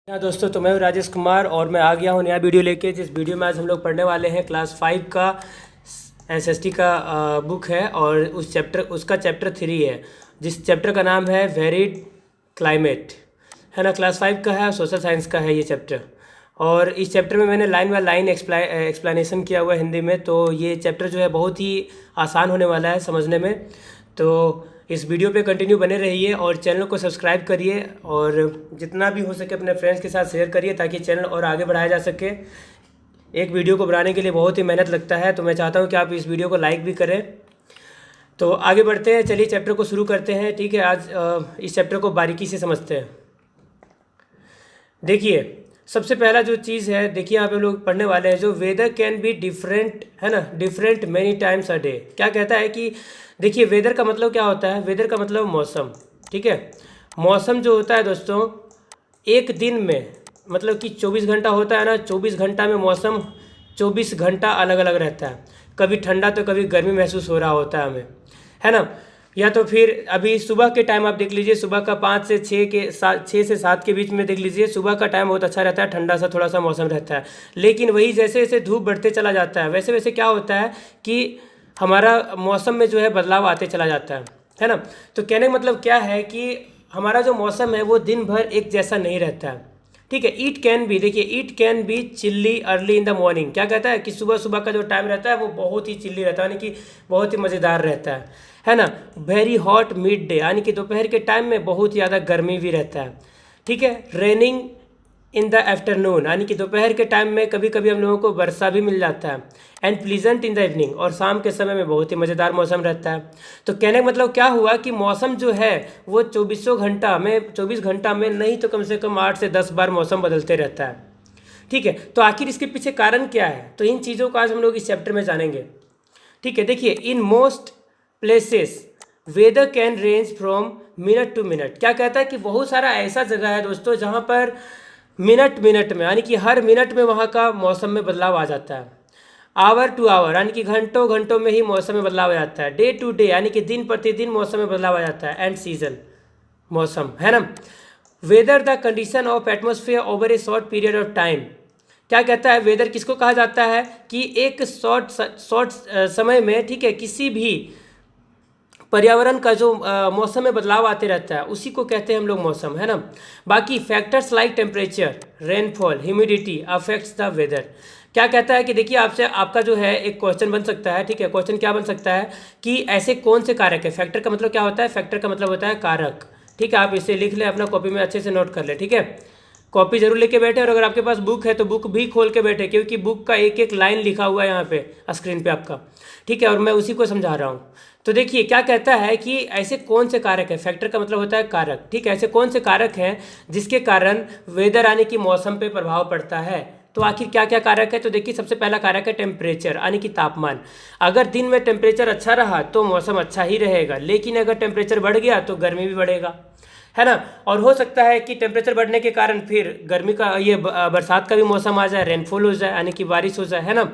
हाँ दोस्तों, तो मैं हूँ राजेश कुमार और मैं आ गया हूँ नया वीडियो लेके। जिस वीडियो में आज हम लोग पढ़ने वाले हैं क्लास 5 का एसएसटी का बुक है और उसका चैप्टर 3 है, जिस चैप्टर का नाम है वेरिड क्लाइमेट, है ना। क्लास 5 का है, सोशल साइंस का है ये चैप्टर। और इस चैप्टर में मैंने लाइन बाय लाइन एक्सप्लेनेशन किया हुआ है हिंदी में, तो ये चैप्टर जो है बहुत ही आसान होने वाला है समझने में। तो इस वीडियो पे कंटिन्यू बने रहिए और चैनल को सब्सक्राइब करिए और जितना भी हो सके अपने फ्रेंड्स के साथ शेयर करिए ताकि चैनल और आगे बढ़ाया जा सके। एक वीडियो को बनाने के लिए बहुत ही मेहनत लगता है, तो मैं चाहता हूँ कि आप इस वीडियो को लाइक भी करें। तो आगे बढ़ते हैं, चलिए चैप्टर को शुरू करते हैं। ठीक है, आज इस चैप्टर को बारीकी से समझते हैं। देखिए, सबसे पहला जो चीज़ है, देखिए यहाँ पे लोग पढ़ने वाले हैं जो वेदर कैन बी डिफरेंट, है ना, different many times a day. क्या कहता है कि देखिए वेदर का मतलब क्या होता है, वेदर का मतलब मौसम। ठीक है, मौसम जो होता है दोस्तों, एक दिन में मतलब कि 24 घंटा होता है ना, 24 घंटा में मौसम 24 घंटा अलग अलग रहता है। कभी ठंडा तो कभी गर्मी महसूस हो रहा होता है हमें, है ना। या तो फिर अभी सुबह के टाइम आप देख लीजिए, सुबह का 5 से 6 के 6 से 7 के बीच में देख लीजिए, सुबह का टाइम बहुत अच्छा रहता है, ठंडा सा थोड़ा सा मौसम रहता है। लेकिन वही जैसे जैसे धूप बढ़ते चला जाता है वैसे वैसे क्या होता है कि हमारा मौसम में जो है बदलाव आते चला जाता है ना। तो कहने का मतलब क्या है कि हमारा जो मौसम है वो दिन भर एक जैसा नहीं रहता है। ठीक है, इट कैन बी, देखिए it can be chilli early in the morning. क्या कहता है कि सुबह सुबह का जो टाइम रहता है वो बहुत ही चिल्ली रहता है, यानी कि बहुत ही मज़ेदार रहता है ना। वेरी हॉट मिड डे, यानी कि दोपहर के टाइम में बहुत ज़्यादा गर्मी भी रहता है। ठीक है, रेनिंग इन द आफ्टरनून, यानी कि दोपहर के टाइम में कभी कभी हम लोगों को वर्षा भी मिल जाता है। And pleasant in the evening, और शाम के समय में बहुत ही मज़ेदार मौसम रहता है। तो कहने का मतलब क्या हुआ कि मौसम जो है वो 24 घंटा में नहीं तो कम से कम 8 से 10 बार मौसम बदलते रहता है। ठीक है, तो आखिर इसके पीछे कारण क्या है, तो इन चीज़ों को आज हम लोग इस चैप्टर में जानेंगे। ठीक है, देखिए in most places weather can range from minute to minute. क्या कहता है कि बहुत सारा ऐसा जगह है दोस्तों जहाँ पर मिनट मिनट में, यानी कि हर मिनट में वहाँ का मौसम में बदलाव आ जाता है। आवर टू आवर, यानी कि घंटों घंटों में ही मौसम में बदलाव आ जाता है। डे टू डे, यानी कि दिन प्रतिदिन मौसम में बदलाव आ जाता है। एंड सीजन, मौसम, है ना। Whether the condition of atmosphere over A short period of time. क्या कहता है, वेदर किसको कहा जाता है कि एक शॉर्ट समय में, ठीक है, किसी भी पर्यावरण का जो मौसम में बदलाव आते रहता है उसी को कहते हैं हम लोग मौसम, है ना। बाकी factors like temperature, rainfall, humidity affects the weather. क्या कहता है कि देखिए आपसे आपका जो है एक क्वेश्चन बन सकता है। ठीक है, क्वेश्चन क्या बन सकता है कि ऐसे कौन से कारक है। फैक्टर का मतलब क्या होता है, फैक्टर का मतलब होता है कारक। ठीक है, आप इसे लिख लें, अपना कॉपी में अच्छे से नोट कर ले। ठीक है, कॉपी जरूर लेके बैठे, और अगर आपके पास बुक है तो बुक भी खोल के बैठे, क्योंकि बुक का एक एक लाइन लिखा हुआ है यहाँ पे स्क्रीन पे आपका। ठीक है, और मैं उसी को समझा रहा हूँ। तो देखिए क्या कहता है कि ऐसे कौन से कारक है, फैक्टर का मतलब होता है कारक। ठीक है, ऐसे कौन से कारक हैं जिसके कारण वेदर यानी कि मौसम पे प्रभाव पड़ता है। तो आखिर क्या क्या कारक है, तो देखिए सबसे पहला कारक है टेम्परेचर, यानी कि तापमान। अगर दिन में टेम्परेचर अच्छा रहा तो मौसम अच्छा ही रहेगा, लेकिन अगर टेम्परेचर बढ़ गया तो गर्मी भी बढ़ेगा, है ना। और हो सकता है कि टेम्परेचर बढ़ने के कारण फिर गर्मी का ये बरसात का भी मौसम आ जाए, रेनफॉल हो जाए, यानी कि बारिश हो जाए, है ना।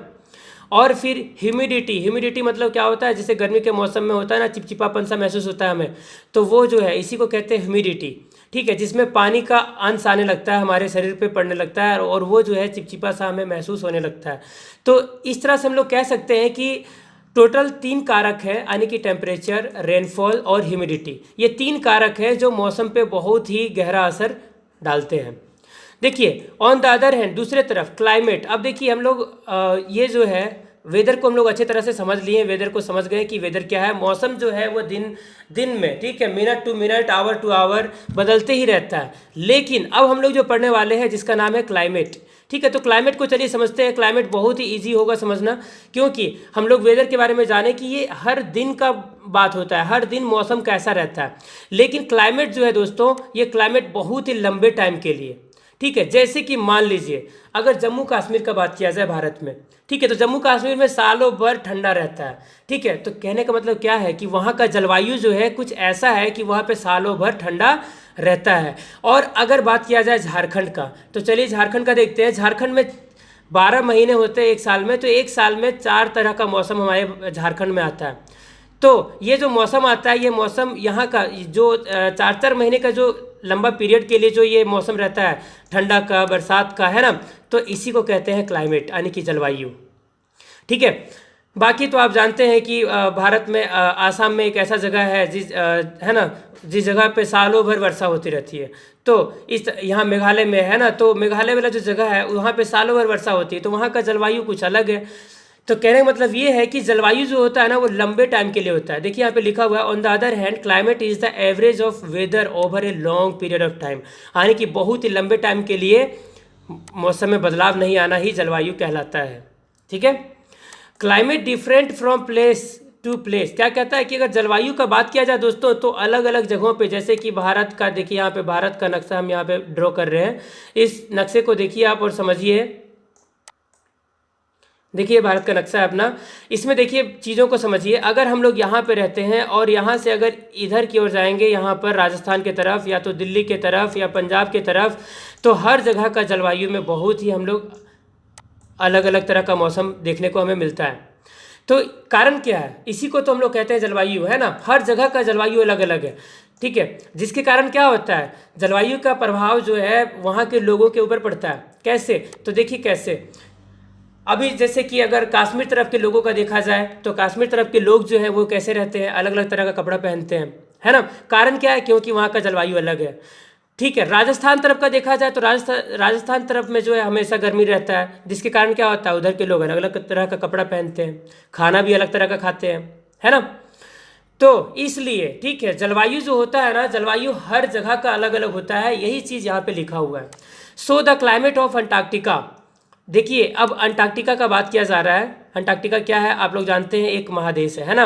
और फिर ह्यूमिडिटी, ह्यूमिडिटी मतलब क्या होता है, जैसे गर्मी के मौसम में होता है ना, चिपचिपापन सा महसूस होता है हमें, तो वो जो है इसी को कहते हैं ह्यूमिडिटी। ठीक है, जिसमें पानी का अंश आने लगता है, हमारे शरीर पे पड़ने लगता है और वो जो है चिपचिपा सा हमें महसूस होने लगता है। तो इस तरह से हम लोग कह सकते हैं कि टोटल 3 कारक है, यानी कि टेम्परेचर, रेनफॉल और ह्यूमिडिटी। ये 3 कारक है जो मौसम पे बहुत ही गहरा असर डालते हैं। देखिए ऑन द अदर हैंड, दूसरे तरफ क्लाइमेट। अब देखिए हम लोग ये जो है वेदर को हम लोग अच्छी तरह से समझ लिए, वेदर को समझ गए कि वेदर क्या है। मौसम जो है वो दिन दिन में, ठीक है, minute to minute, hour to hour बदलते ही रहता है। लेकिन अब हम लोग जो पढ़ने वाले हैं जिसका नाम है क्लाइमेट। ठीक है, तो क्लाइमेट को चलिए समझते हैं। क्लाइमेट बहुत ही इजी होगा समझना, क्योंकि हम लोग वेदर के बारे में जाने कि ये हर दिन का बात होता है, हर दिन मौसम कैसा रहता है। लेकिन क्लाइमेट जो है दोस्तों, ये क्लाइमेट बहुत ही लंबे टाइम के लिए। ठीक है, जैसे कि मान लीजिए अगर जम्मू कश्मीर का बात किया जाए भारत में, ठीक है, तो जम्मू कश्मीर में सालों भर ठंडा रहता है। ठीक है, तो कहने का मतलब क्या है कि वहाँ का जलवायु जो है कुछ ऐसा है कि वहाँ पे सालों भर ठंडा रहता है। और अगर बात किया जाए झारखंड का, तो चलिए झारखंड का देखते हैं। झारखंड में 12 महीने होते हैं एक साल में, तो एक साल में 4 तरह का मौसम हमारे झारखंड में आता है। तो ये जो मौसम आता है, ये मौसम यहाँ का जो 4-4 महीने का जो लंबा पीरियड के लिए जो ये मौसम रहता है, ठंडा का, बरसात का, है ना, तो इसी को कहते हैं क्लाइमेट, यानी कि जलवायु। ठीक है। बाकी तो आप जानते हैं कि भारत में आसाम में एक ऐसा जगह है है ना, जिस जगह पे सालों भर वर्षा होती रहती है। तो इस यहाँ मेघालय में है ना, तो मेघालय वाला जो जगह है वहाँ पे सालों भर वर्षा होती है, तो वहाँ का जलवायु कुछ अलग है। तो कहने का मतलब ये है कि जलवायु जो होता है ना, वो लंबे टाइम के लिए होता है। देखिए यहाँ पे लिखा हुआ है, on the other hand climate is the average of weather over a long period of time, यानी कि बहुत ही लंबे टाइम के लिए मौसम में बदलाव नहीं आना ही जलवायु कहलाता है। ठीक है। Climate different from place to place, क्या कहता है कि अगर जलवायु का बात किया जाए दोस्तों, तो अलग अलग जगहों पे, जैसे कि भारत का देखिए यहाँ पे भारत का नक्शा हम यहाँ पे ड्रॉ कर रहे हैं। इस नक्शे को देखिए आप और समझिए। देखिए भारत का नक्शा है अपना, इसमें देखिए चीज़ों को समझिए। अगर हम लोग यहाँ पे रहते हैं और यहाँ से अगर इधर की ओर जाएंगे, यहाँ पर राजस्थान की तरफ या तो दिल्ली की तरफ या पंजाब की तरफ, तो हर जगह का जलवायु में बहुत ही हम लोग अलग अलग तरह का मौसम देखने को हमें मिलता है। तो कारण क्या है, इसी को तो हम लोग कहते हैं जलवायु, है ना। हर जगह का जलवायु अलग अलग है। ठीक है। जिसके कारण क्या होता है, जलवायु का प्रभाव जो है वहाँ के लोगों के ऊपर पड़ता है। कैसे, तो देखिए कैसे। अभी जैसे कि अगर कश्मीर तरफ के लोगों का देखा जाए, तो कश्मीर तरफ के लोग जो है वो कैसे रहते हैं, अलग अलग तरह का कपड़ा पहनते हैं, है ना। कारण क्या है, क्योंकि वहाँ का जलवायु अलग है। ठीक है। राजस्थान तरफ का देखा जाए तो राजस्थान तरफ में जो है हमेशा गर्मी रहता है, जिसके कारण क्या होता है, उधर के लोग अलग अलग तरह का कपड़ा पहनते हैं, खाना भी अलग तरह का खाते हैं, है ना। तो इसलिए ठीक है, जलवायु जो होता है ना, जलवायु हर जगह का अलग अलग होता है, यही चीज़ यहाँ पे लिखा हुआ है। So the climate of Antarctica, देखिए अब अंटार्कटिका का बात किया जा रहा है। अंटार्कटिका क्या है, आप लोग जानते हैं, एक महादेश है ना।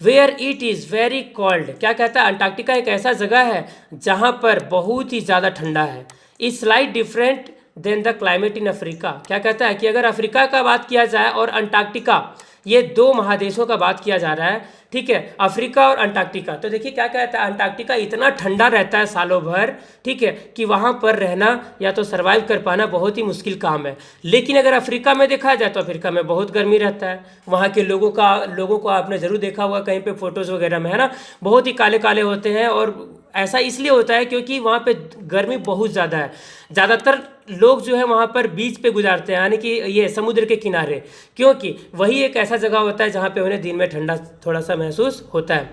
Where it is very cold, क्या कहता है, अंटार्कटिका एक ऐसा जगह है जहाँ पर बहुत ही ज़्यादा ठंडा है। Is slight different than the climate in Africa, क्या कहता है कि अगर अफ्रीका का बात किया जाए और अंटार्कटिका, ये दो महादेशों का बात किया जा रहा है। ठीक है, अफ्रीका और अंटार्कटिका। तो देखिए क्या कहता है, अंटार्कटिका इतना ठंडा रहता है सालों भर, ठीक है, कि वहाँ पर रहना या तो सरवाइव कर पाना बहुत ही मुश्किल काम है। लेकिन अगर अफ्रीका में देखा जाए तो अफ्रीका में बहुत गर्मी रहता है। वहाँ के लोगों को आपने ज़रूर देखा होगा कहीं पे फोटोज़ वगैरह में, है ना, बहुत ही काले काले होते हैं। और ऐसा इसलिए होता है क्योंकि वहाँ पे गर्मी बहुत ज़्यादा है। ज़्यादातर लोग जो है वहाँ पर बीच पे गुजारते हैं, यानी कि ये समुद्र के किनारे, क्योंकि वही एक ऐसा जगह होता है जहाँ पे उन्हें दिन में ठंडा थोड़ा सा महसूस होता है।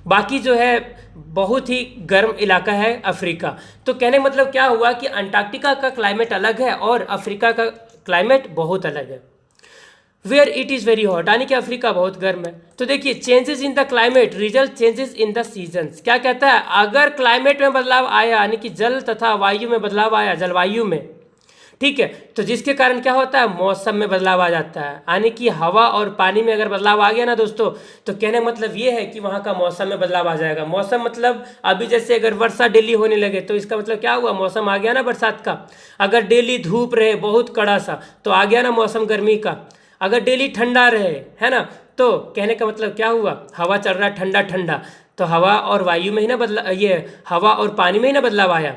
बाकी जो है बहुत ही गर्म इलाका है अफ्रीका। तो कहने का मतलब क्या हुआ कि अंटार्कटिका का क्लाइमेट अलग है और अफ्रीका का क्लाइमेट बहुत अलग है। Where it is very hot, यानी कि अफ्रीका बहुत गर्म है। तो देखिए changes in the climate result changes in the seasons, क्या कहता है, अगर क्लाइमेट में बदलाव आया, यानी कि जल तथा वायु में बदलाव आया, जलवायु में, ठीक है, तो जिसके कारण क्या होता है, मौसम में बदलाव आ जाता है। यानी कि हवा और पानी में अगर बदलाव आ गया ना दोस्तों, तो कहने का मतलब ये है कि वहाँ का मौसम में बदलाव आ जाएगा। मौसम मतलब अभी जैसे अगर वर्षा डेली होने लगे तो इसका मतलब क्या हुआ, मौसम आ गया ना बरसात का। अगर डेली धूप रहे बहुत कड़ा सा, तो आ गया ना मौसम गर्मी का। अगर डेली ठंडा रहे, है ना, तो कहने का मतलब क्या हुआ, हवा चल रहा है ठंडा ठंडा, तो हवा और वायु में ही ना बदला, ये हवा और पानी में ही ना बदलाव आया।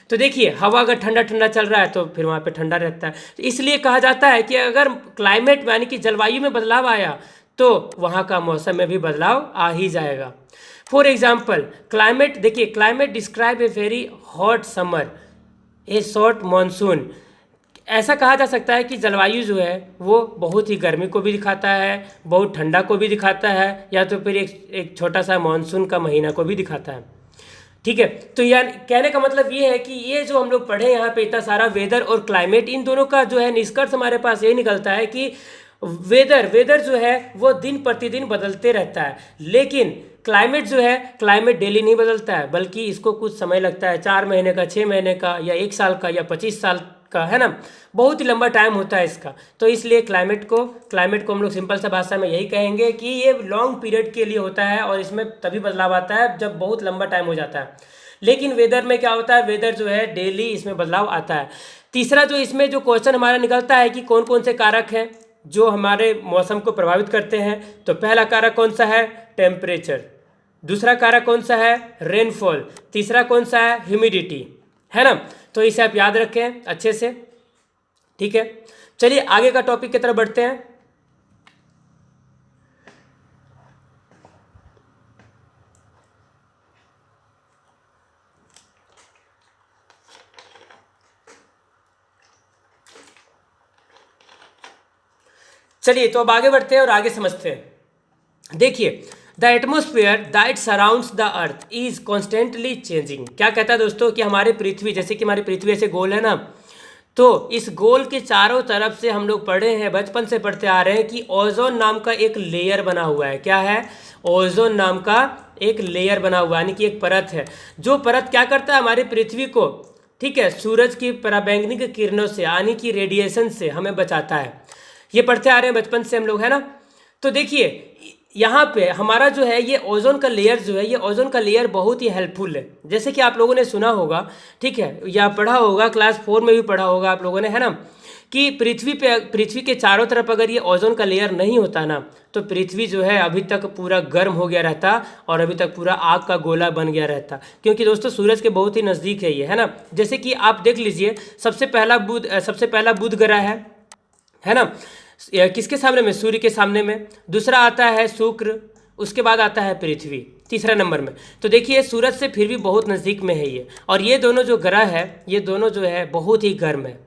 तो देखिए हवा अगर ठंडा ठंडा चल रहा है तो फिर वहाँ पे ठंडा रहता है। तो इसलिए कहा जाता है कि अगर क्लाइमेट यानी कि जलवायु में बदलाव आया तो वहाँ का मौसम में भी बदलाव आ ही जाएगा। फॉर एग्जाम्पल क्लाइमेट, देखिए climate describe a very hot summer, A short monsoon. ऐसा कहा जा सकता है कि जलवायु जो है वो बहुत ही गर्मी को भी दिखाता है, बहुत ठंडा को भी दिखाता है, या तो फिर एक छोटा सा मानसून का महीना को भी दिखाता है। ठीक है, तो यार कहने का मतलब ये है कि ये जो हम लोग पढ़े यहाँ पे इतना सारा वेदर और क्लाइमेट, इन दोनों का जो है निष्कर्ष हमारे पास ये निकलता है कि वेदर जो है वो दिन प्रतिदिन बदलते रहता है, लेकिन क्लाइमेट जो है, क्लाइमेट डेली नहीं बदलता है, बल्कि इसको कुछ समय लगता है, 4 महीने का, 6 महीने का, या 1 साल का, या 25 साल का, है ना, बहुत ही लंबा टाइम होता है इसका। तो इसलिए क्लाइमेट को हम लोग सिंपल सा भाषा में यही कहेंगे कि ये लॉन्ग पीरियड के लिए होता है और इसमें तभी बदलाव आता है जब बहुत लंबा टाइम हो जाता है। लेकिन वेदर में क्या होता है, वेदर जो है डेली इसमें बदलाव आता है। तीसरा जो इसमें जो क्वेश्चन हमारा निकलता है कि कौन कौन से कारक हैं जो हमारे मौसम को प्रभावित करते हैं, तो पहला कारक कौन सा है, टेम्परेचर। दूसरा कारक कौन सा है, रेनफॉल। तीसरा कौन सा है, ह्यूमिडिटी, है ना। तो इसे आप याद रखें अच्छे से, ठीक है। चलिए आगे का टॉपिक की तरफ बढ़ते हैं। चलिए तो अब आगे बढ़ते हैं और आगे समझते हैं। देखिए, the atmosphere that surrounds the earth is constantly changing. क्या कहता है दोस्तों कि हमारे पृथ्वी, जैसे कि हमारी पृथ्वी ऐसे गोल है ना, तो इस गोल के चारों तरफ से हम लोग पढ़े हैं, बचपन से पढ़ते आ रहे हैं कि ओजोन नाम का एक लेयर बना हुआ है। क्या है? ओजोन नाम का एक लेयर बना हुआ है, यानी कि एक परत है। जो परत क्या करता है, हमारी पृथ्वी को, ठीक है, सूरज की पराबैंगनी किरणों से, यानी कि रेडिएशन से हमें बचाता है। ये पढ़ते आ रहे हैं बचपन से हम लोग, है ना। तो देखिए यहाँ पे हमारा जो है ये ओजोन का लेयर जो है, ये ओजोन का लेयर बहुत ही हेल्पफुल है। जैसे कि आप लोगों ने सुना होगा, ठीक है, या पढ़ा होगा, क्लास 4 में भी पढ़ा होगा आप लोगों ने, है ना, कि पृथ्वी के चारों तरफ अगर ये ओजोन का लेयर नहीं होता ना, तो पृथ्वी जो है अभी तक पूरा गर्म हो गया रहता और अभी तक पूरा आग का गोला बन गया रहता। क्योंकि दोस्तों सूरज के बहुत ही नज़दीक है ये, है ना। जैसे कि आप देख लीजिए, सबसे पहला बुध ग्रह है ना, किसके सामने में? सूर्य के सामने में। दूसरा आता है शुक्र, उसके बाद आता है पृथ्वी तीसरा नंबर में। तो देखिए सूरज से फिर भी बहुत नज़दीक में है ये, और ये दोनों जो ग्रह है, ये दोनों जो है बहुत ही गर्म है।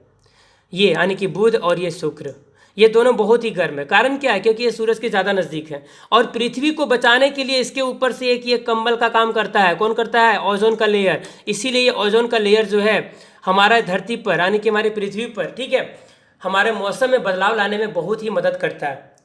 ये यानी कि बुध और ये शुक्र, ये दोनों बहुत ही गर्म है। कारण क्या है? क्योंकि ये सूरज के ज़्यादा नज़दीक है, और पृथ्वी को बचाने के लिए इसके ऊपर से एक ये कंबल का काम करता है। कौन करता है? ओजोन का लेयर। इसीलिए ये ओजोन का लेयर जो है हमारा धरती पर, यानी कि हमारी पृथ्वी पर, ठीक है, हमारे मौसम में बदलाव लाने में बहुत ही मदद करता है।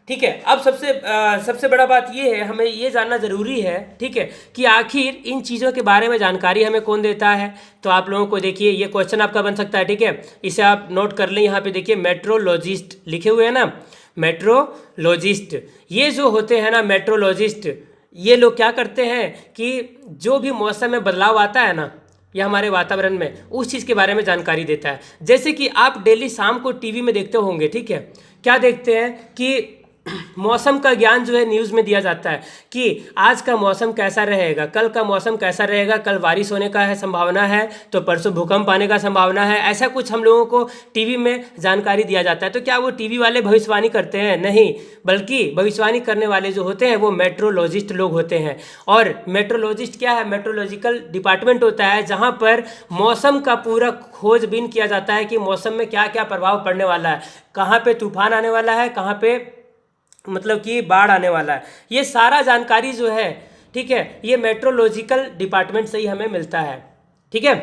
ठीक है, अब सबसे बड़ा बात ये है, हमें ये जानना ज़रूरी है, ठीक है, कि आखिर इन चीज़ों के बारे में जानकारी हमें कौन देता है। तो आप लोगों को देखिए, ये क्वेश्चन आपका बन सकता है, ठीक है, इसे आप नोट कर लें। यहाँ पे देखिए मेट्रोलॉजिस्ट लिखे हुए हैं ना, मेट्रोलॉजिस्ट। ये जो होते हैं ना मेट्रोलॉजिस्ट, ये लोग क्या करते हैं कि जो भी मौसम में बदलाव आता है ना, या हमारे वातावरण में, उस चीज़ के बारे में जानकारी देता है। जैसे कि आप डेली शाम को टीवी में देखते होंगे, ठीक है, क्या देखते हैं कि मौसम का ज्ञान जो है न्यूज़ में दिया जाता है कि आज का मौसम कैसा रहेगा, कल का मौसम कैसा रहेगा, कल बारिश होने का है संभावना है, तो परसों भूकंप आने का संभावना है। ऐसा कुछ हम लोगों को टीवी में जानकारी दिया जाता है। तो क्या वो टीवी वाले भविष्यवाणी करते हैं? नहीं, बल्कि भविष्यवाणी करने वाले जो होते हैं वो मेट्रोलॉजिस्ट लोग होते हैं। और मेट्रोलॉजिस्ट क्या है? मेट्रोलॉजिकल डिपार्टमेंट होता है जहाँ पर मौसम का पूरा खोजबीन किया जाता है कि मौसम में क्या क्या प्रभाव पड़ने वाला है, कहाँ पे तूफान आने वाला है, कहाँ पे मतलब कि बाढ़ आने वाला है। ये सारा जानकारी जो है, ठीक है, ये मेट्रोलॉजिकल डिपार्टमेंट से ही हमें मिलता है। ठीक है,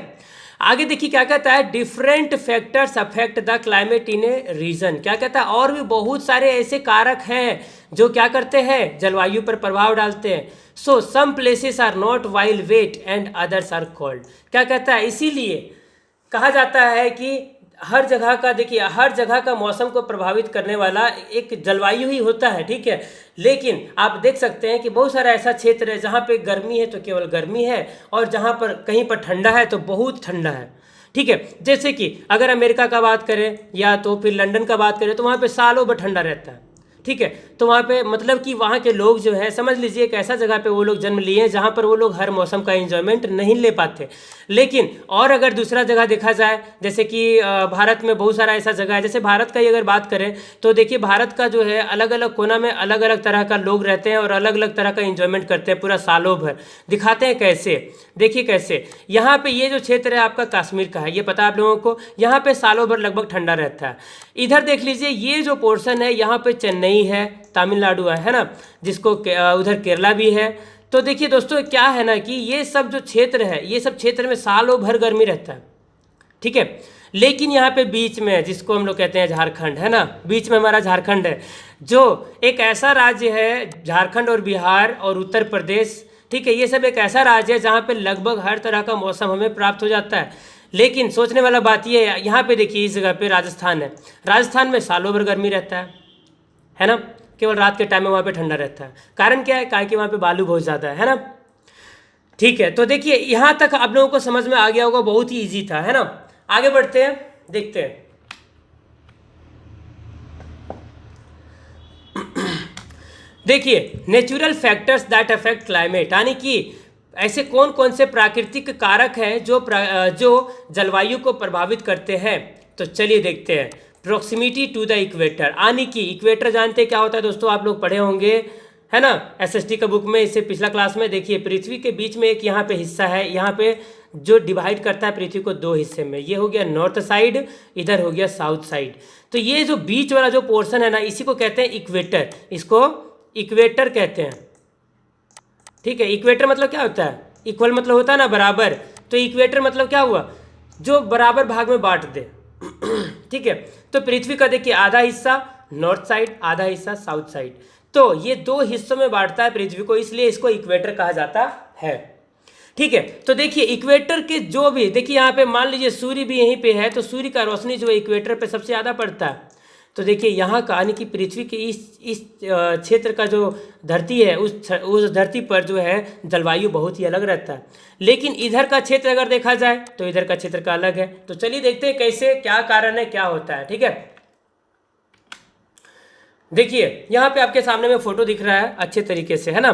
आगे देखिए क्या कहता है, different factors affect the climate in a region. क्या कहता है? और भी बहुत सारे ऐसे कारक हैं जो क्या करते हैं, जलवायु पर प्रभाव डालते हैं। So some places are not while wet and others are cold. क्या कहता है? इसीलिए कहा जाता है कि हर जगह का, देखिए हर जगह का मौसम को प्रभावित करने वाला एक जलवायु ही होता है, ठीक है। लेकिन आप देख सकते हैं कि बहुत सारा ऐसा क्षेत्र है जहाँ पे गर्मी है तो केवल गर्मी है, और जहाँ पर कहीं पर ठंडा है तो बहुत ठंडा है। ठीक है, जैसे कि अगर अमेरिका का बात करें या तो फिर लंदन का बात करें, तो वहाँ पे सालों भर ठंडा रहता है। ठीक है, तो वहाँ पे मतलब कि वहाँ के लोग जो है, समझ लीजिए एक ऐसा जगह पे वो लोग जन्म लिए हैं जहाँ पर वो लोग हर मौसम का एंजॉयमेंट नहीं ले पाते। लेकिन और अगर दूसरा जगह देखा जाए, जैसे कि भारत में बहुत सारा ऐसा जगह है, जैसे भारत का ही अगर बात करें तो देखिए भारत का जो है अलग अलग कोना में अलग अलग तरह का लोग रहते हैं और अलग अलग तरह का एंजॉयमेंट करते हैं पूरा सालों भर। दिखाते हैं कैसे, देखिए कैसे। यहाँ पे ये जो क्षेत्र है आपका कश्मीर का है, ये पता है आप लोगों को, यहाँ पे सालों भर लगभग ठंडा रहता है। इधर देख लीजिए ये जो पोर्शन है, यहाँ पे चेन्नई है, तमिलनाडु है ना, जिसको उधर केरला भी है। तो देखिए दोस्तों क्या है ना कि ये सब जो क्षेत्र है, ये सब क्षेत्र में सालों भर गर्मी रहता है। ठीक है, लेकिन यहाँ पे बीच में, जिसको हम लोग कहते हैं झारखंड, है ना, बीच में हमारा झारखंड है, जो एक ऐसा राज्य है, झारखंड और बिहार और उत्तर प्रदेश, ठीक है, ये सब एक ऐसा राज्य है जहाँ पे लगभग हर तरह का मौसम हमें प्राप्त हो जाता है। लेकिन सोचने वाला बात ये है, यहाँ पे देखिए इस जगह पे राजस्थान है, राजस्थान में सालों भर गर्मी रहता है ना, केवल रात के टाइम में वहाँ पे ठंडा रहता है। कारण क्या है? कारण कि वहाँ पे बालू बहुत ज़्यादा है ना। ठीक है, तो देखिए यहाँ तक आप लोगों को समझ में आ गया होगा, बहुत ही ईजी था, है ना। आगे बढ़ते हैं, देखते हैं। देखिए natural factors that affect climate, यानी कि ऐसे कौन कौन से प्राकृतिक कारक हैं जो जलवायु को प्रभावित करते हैं। तो चलिए देखते हैं। प्रोक्सिमिटी टू द इक्वेटर, यानी कि इक्वेटर जानते क्या होता है दोस्तों, आप लोग पढ़े होंगे, है ना, एसएसटी का बुक में, इससे पिछला क्लास में। देखिए पृथ्वी के बीच में एक यहाँ पे हिस्सा है, यहाँ पे जो डिवाइड करता है पृथ्वी को दो हिस्से में। ये हो गया नॉर्थ साइड, इधर हो गया साउथ साइड। तो ये जो बीच वाला जो पोर्शन है ना, इसी को कहते हैं इक्वेटर, इसको इक्वेटर कहते हैं। ठीक है, इक्वेटर मतलब क्या होता है? इक्वल मतलब होता है ना बराबर, तो इक्वेटर मतलब क्या हुआ? जो बराबर भाग में बांट दे। ठीक है, तो पृथ्वी का देखिए आधा हिस्सा नॉर्थ साइड, आधा हिस्सा साउथ साइड, तो ये दो हिस्सों में बांटता है पृथ्वी को, इसलिए इसको इक्वेटर कहा जाता है। ठीक है, तो देखिए इक्वेटर के जो भी, देखिए यहाँ पे मान लीजिए सूर्य भी यहीं पे है, तो सूर्य का रोशनी जो है इक्वेटर पे सबसे ज़्यादा पड़ता है। तो देखिए यहाँ का यानी कि पृथ्वी के इस क्षेत्र का जो धरती है, उस धरती पर जो है जलवायु बहुत ही अलग रहता है। लेकिन इधर का क्षेत्र अगर देखा जाए तो इधर का क्षेत्र का अलग है। तो चलिए देखते हैं कैसे, क्या कारण है, क्या होता है। ठीक है, देखिए यहाँ पे आपके सामने में फोटो दिख रहा है अच्छे तरीके से, है ना।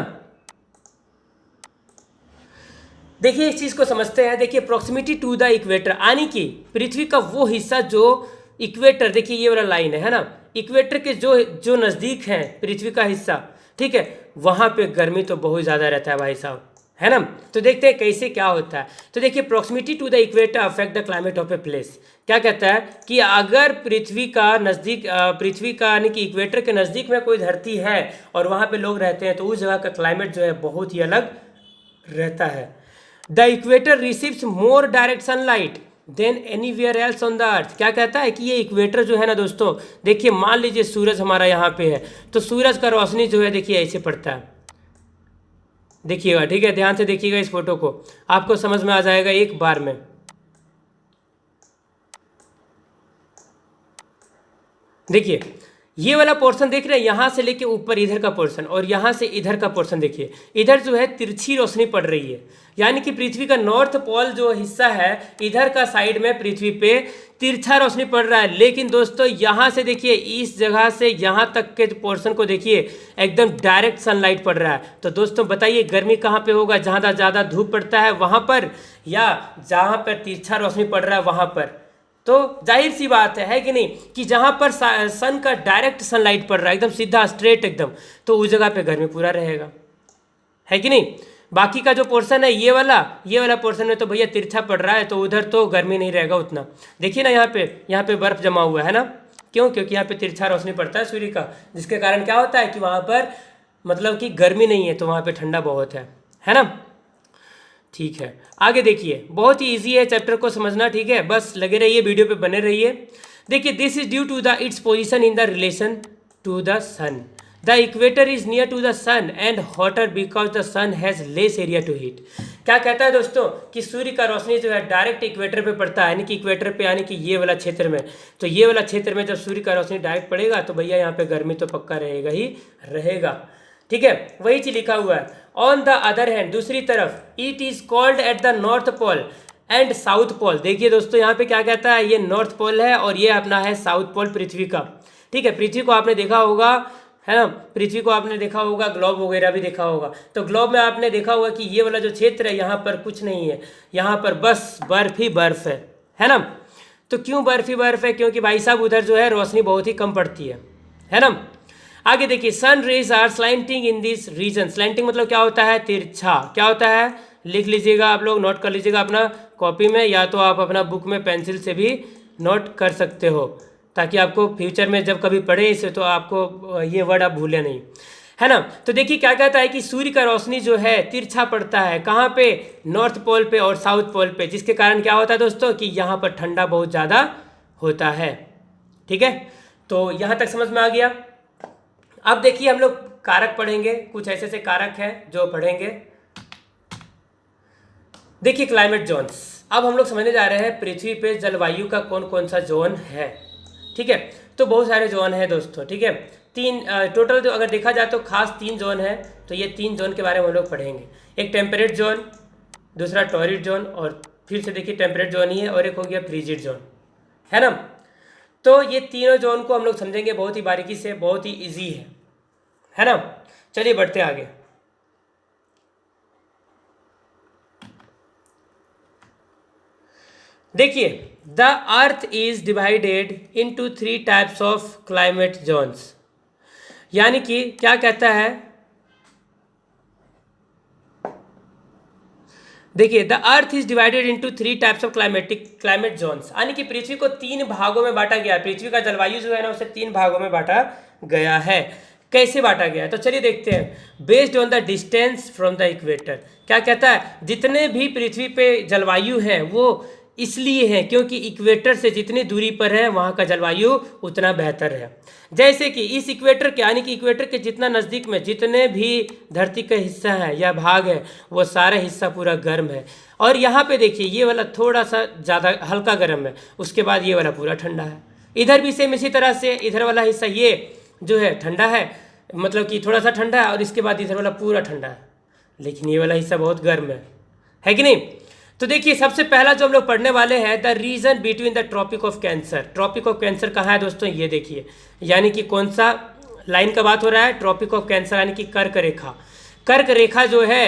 देखिए इस चीज़ को समझते हैं। देखिए प्रॉक्सिमिटी टू द इक्वेटर, यानी कि पृथ्वी का वो हिस्सा जो इक्वेटर, देखिए ये वाला लाइन है ना, इक्वेटर के जो जो नज़दीक है पृथ्वी का हिस्सा, ठीक है, वहाँ पे गर्मी तो बहुत ज़्यादा रहता है भाई साहब, है ना। तो देखते हैं कैसे क्या होता है। तो देखिए proximity to the equator affect the climate of a place. क्या कहता है कि अगर पृथ्वी का नज़दीक, पृथ्वी का यानी कि इक्वेटर के नज़दीक में कोई धरती है और वहाँ पे लोग रहते हैं, तो उस जगह का क्लाइमेट जो है बहुत ही अलग रहता है। The equator receives more direct sunlight than anywhere else on the earth. क्या कहता है कि ये इक्वेटर जो है ना दोस्तों, देखिए मान लीजिए सूरज हमारा यहाँ पे है, तो सूरज का रोशनी जो है देखिए ऐसे पड़ता है, देखिएगा। ठीक है, ध्यान से देखिएगा इस फोटो को, आपको समझ में आ जाएगा एक बार में। देखिए ये वाला पोर्शन देख रहे हैं, यहाँ से लेके ऊपर इधर का पोर्शन और यहाँ से इधर का पोर्शन, देखिए इधर जो है तिरछी रोशनी पड़ रही है, यानी कि पृथ्वी का नॉर्थ पोल जो हिस्सा है इधर का साइड में पृथ्वी पे तिरछा रोशनी पड़ रहा है। लेकिन दोस्तों यहाँ से देखिए इस जगह से यहाँ तक के पोर्शन को देखिए एकदम डायरेक्ट सनलाइट पड़ रहा है। तो दोस्तों बताइए गर्मी कहाँ पे होगा? जहाँ ज़्यादा धूप पड़ता है वहाँ पर, या जहाँ पर तिरछा रोशनी पड़ रहा है वहाँ पर? तो जाहिर सी बात है कि नहीं, कि जहाँ पर सन का डायरेक्ट सनलाइट पड़ रहा है एकदम सीधा स्ट्रेट एकदम, तो उस जगह पे गर्मी पूरा रहेगा, है कि नहीं। बाकी का जो पोर्शन है ये वाला पोर्शन में तो भैया तिरछा पड़ रहा है, तो उधर तो गर्मी नहीं रहेगा उतना। देखिए ना यहाँ पे बर्फ जमा हुआ है ना, क्यों? क्योंकि यहाँ पे तिरछा रोशनी पड़ता है सूर्य का, जिसके कारण क्या होता है कि वहाँ पर मतलब कि गर्मी नहीं है, तो वहाँ पे ठंडा बहुत है ना। ठीक है, आगे देखिए, बहुत ही इजी है चैप्टर को समझना। ठीक है, बस लगे रहिए, वीडियो पे बने रहिए। देखिए this is due to the its position in the relation to the sun. The equator is near to the sun and hotter because the sun has less area to heat. क्या कहता है दोस्तों कि सूर्य का रोशनी जो है डायरेक्ट इक्वेटर पे पड़ता है, यानी कि इक्वेटर पे, यानी कि ये वाला क्षेत्र में। तो ये वाला क्षेत्र में जब सूर्य का रोशनी डायरेक्ट पड़ेगा तो भैया यहाँ पे गर्मी तो पक्का रहेगा ही रहेगा। ठीक है, वही चीज लिखा हुआ है। ऑन द अदर हैंड, दूसरी तरफ, it is cold at the north pole and south pole. देखिए दोस्तों यहाँ पे क्या कहता है, ये नॉर्थ पोल है और ये अपना है साउथ पोल पृथ्वी का। ठीक है, पृथ्वी को आपने देखा होगा, है ना, पृथ्वी को आपने देखा होगा, ग्लोब वगैरह भी देखा होगा। तो ग्लोब में आपने देखा होगा कि ये वाला जो क्षेत्र है यहाँ पर कुछ नहीं है, यहाँ पर बस बर्फ ही बर्फ है ना। तो क्यों बर्फ ही बर्फ है? क्योंकि भाई साहब उधर जो है रोशनी बहुत ही कम पड़ती है ना। आगे देखिए, sun rays are slanting in this region. Slanting मतलब क्या होता है? तिरछा। क्या होता है? लिख लीजिएगा, आप लोग नोट कर लीजिएगा अपना कॉपी में, या तो आप अपना बुक में पेंसिल से भी नोट कर सकते हो, ताकि आपको फ्यूचर में जब कभी पढ़े इसे तो आपको ये वर्ड आप भूलें नहीं, है ना। तो देखिए क्या कहता है कि सूर्य का रोशनी जो है तिरछा पड़ता है, कहाँ पे? नॉर्थ पोल पे और साउथ पोल पे, जिसके कारण क्या होता है दोस्तों कि यहाँ पर ठंडा बहुत ज़्यादा होता है। ठीक है, तो यहाँ तक समझ में आ गया। अब देखिए हम लोग कारक पढ़ेंगे, कुछ ऐसे ऐसे कारक हैं जो पढ़ेंगे। देखिए क्लाइमेट जोन्स, अब हम लोग समझने जा रहे हैं पृथ्वी पे जलवायु का कौन कौन सा जोन है। ठीक है, तो बहुत सारे जोन है दोस्तों। ठीक है, तीन टोटल जो अगर देखा जाए तो खास 3 जोन है, तो ये 3 जोन के बारे में हम लोग पढ़ेंगे। एक टेम्परेट जोन, दूसरा टॉरिड जोन, और फिर से देखिए टेम्परेट जोन ही है, और एक हो गया फ्रीजिड जोन, है ना। तो ये तीनों जोन को हम लोग समझेंगे बहुत ही बारीकी से, बहुत ही ईजी है ना। चलिए बढ़ते आगे। देखिए the earth is divided into 3 types of climate zones, यानी कि क्या कहता है, देखिए the earth is divided into 3 types of climate zones, यानी कि पृथ्वी को 3 भागों में बांटा गया है। पृथ्वी का जलवायु जो है ना उसे 3 भागों में बांटा गया है। कैसे बांटा गया है तो चलिए देखते हैं। Based on the distance from the equator, क्या कहता है, जितने भी पृथ्वी पे जलवायु है वो इसलिए है क्योंकि इक्वेटर से जितनी दूरी पर है वहाँ का जलवायु उतना बेहतर है। जैसे कि इस इक्वेटर के, यानी कि इक्वेटर के जितना नज़दीक में जितने भी धरती का हिस्सा है या भाग है वो सारा हिस्सा पूरा गर्म है। और यहाँ पे देखिए ये वाला थोड़ा सा ज़्यादा हल्का गर्म है, उसके बाद ये वाला पूरा ठंडा है। इधर भी सेम इसी तरह से इधर वाला हिस्सा ये जो है ठंडा है, मतलब कि थोड़ा सा ठंडा है, और इसके बाद इधर वाला पूरा ठंडा है, लेकिन ये वाला हिस्सा बहुत गर्म है कि नहीं। तो देखिए सबसे पहला जो हम लोग पढ़ने वाले हैं the region between the tropic of Cancer. Tropic of Cancer कहाँ है दोस्तों, ये देखिए, यानी कि कौन सा लाइन का बात हो रहा है, ट्रॉपिक ऑफ कैंसर, यानी कि कर्क रेखा। कर्क रेखा जो है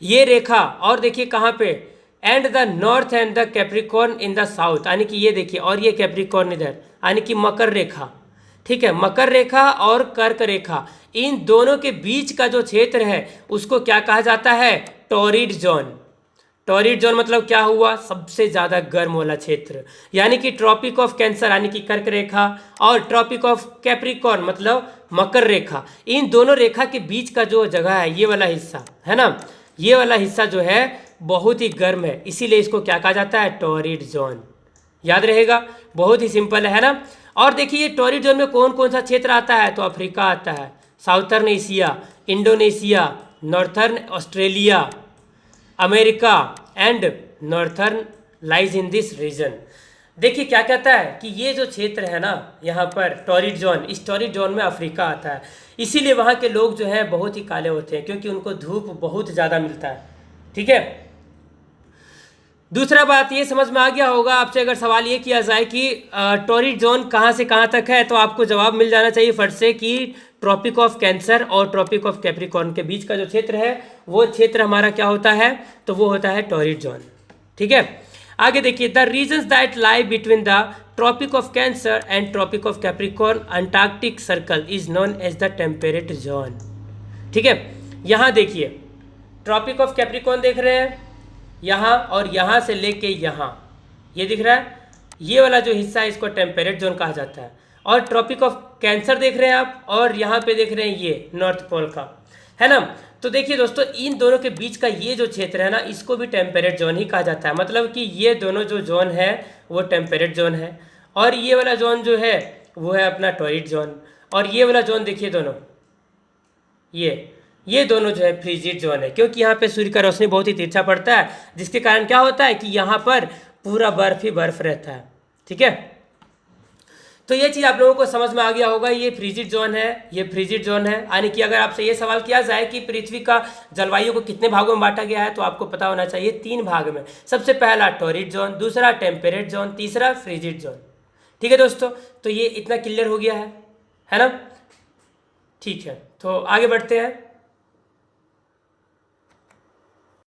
ये रेखा, और देखिए कहाँ पे, and the north and the Capricorn in the south, यानी कि ये देखिए, और ये कैप्रिकॉर्न इधर, यानी कि मकर रेखा, ठीक है। मकर रेखा और कर्क रेखा, इन दोनों के बीच का जो क्षेत्र है उसको क्या कहा जाता है, टॉरिड जोन। टॉरिड जोन मतलब क्या हुआ, सबसे ज़्यादा गर्म वाला क्षेत्र, यानी कि ट्रॉपिक ऑफ कैंसर यानी कि कर्क रेखा और ट्रॉपिक ऑफ कैप्रिकॉर्न मतलब मकर रेखा, इन दोनों रेखा के बीच का जो जगह है ये वाला हिस्सा है ना, ये वाला हिस्सा जो है बहुत ही गर्म है, इसीलिए इसको क्या कहा जाता है, टॉरिड जोन। याद रहेगा, बहुत ही सिंपल है ना। और देखिए ये टॉरिड जोन में कौन कौन सा क्षेत्र आता है, तो अफ्रीका आता है, southern Asia, Indonesia, northern Australia, America and northern lies in this region. देखिए क्या कहता है कि ये जो क्षेत्र है ना यहाँ पर टॉरिड जोन, इस टॉरिड जोन में अफ्रीका आता है, इसीलिए वहाँ के लोग जो हैं बहुत ही काले होते हैं क्योंकि उनको धूप बहुत ज़्यादा मिलता है, ठीक है। दूसरा बात ये समझ में आ गया होगा, आपसे अगर सवाल ये किया जाए कि टॉरिड जोन कहाँ से कहाँ तक है, तो आपको जवाब मिल जाना चाहिए फट से कि ट्रॉपिक ऑफ कैंसर और ट्रॉपिक ऑफ कैप्रिकॉर्न के बीच का जो क्षेत्र है वो क्षेत्र हमारा क्या होता है, तो वो होता है टॉरिड जोन, ठीक है। आगे देखिए the regions that lie between the tropic of Cancer and tropic of Capricorn Antarctic circle is known as the temperate zone, ठीक है। यहाँ देखिए ट्रॉपिक ऑफ कैप्रिकॉर्न देख रहे हैं यहाँ, और यहाँ से लेके यहाँ ये दिख रहा है, ये वाला जो हिस्सा है इसको टेम्परेट जोन कहा जाता है। और ट्रॉपिक ऑफ कैंसर देख रहे हैं आप, और यहाँ पे देख रहे हैं ये नॉर्थ पोल का, है ना। तो देखिए दोस्तों इन दोनों के बीच का ये जो क्षेत्र है ना इसको भी टेम्परेट जोन ही कहा जाता है, मतलब कि ये दोनों जो जोन है वो टेम्परेट जोन है, और ये वाला जोन जो है वो है अपना टॉरिड जोन, और ये वाला जोन देखिए दोनों ये दोनों जो है फ्रीजिड जोन है, क्योंकि यहाँ पे सूर्य का रोशनी बहुत ही तिरछा पड़ता है, जिसके कारण क्या होता है कि यहाँ पर पूरा बर्फ ही बर्फ रहता है, ठीक है। तो ये चीज़ आप लोगों को समझ में आ गया होगा, ये फ्रीजिड जोन है, ये फ्रीजिड जोन है, यानी कि अगर आपसे ये सवाल किया जाए कि पृथ्वी का जलवायु को कितने भागों में बांटा गया है तो आपको पता होना चाहिए 3 भाग में। सबसे पहला टॉरिड जोन, दूसरा टेम्परेट जोन, तीसरा फ्रीजिड जोन, ठीक है दोस्तों। तो ये इतना क्लियर हो गया है ना, ठीक है। तो आगे बढ़ते हैं।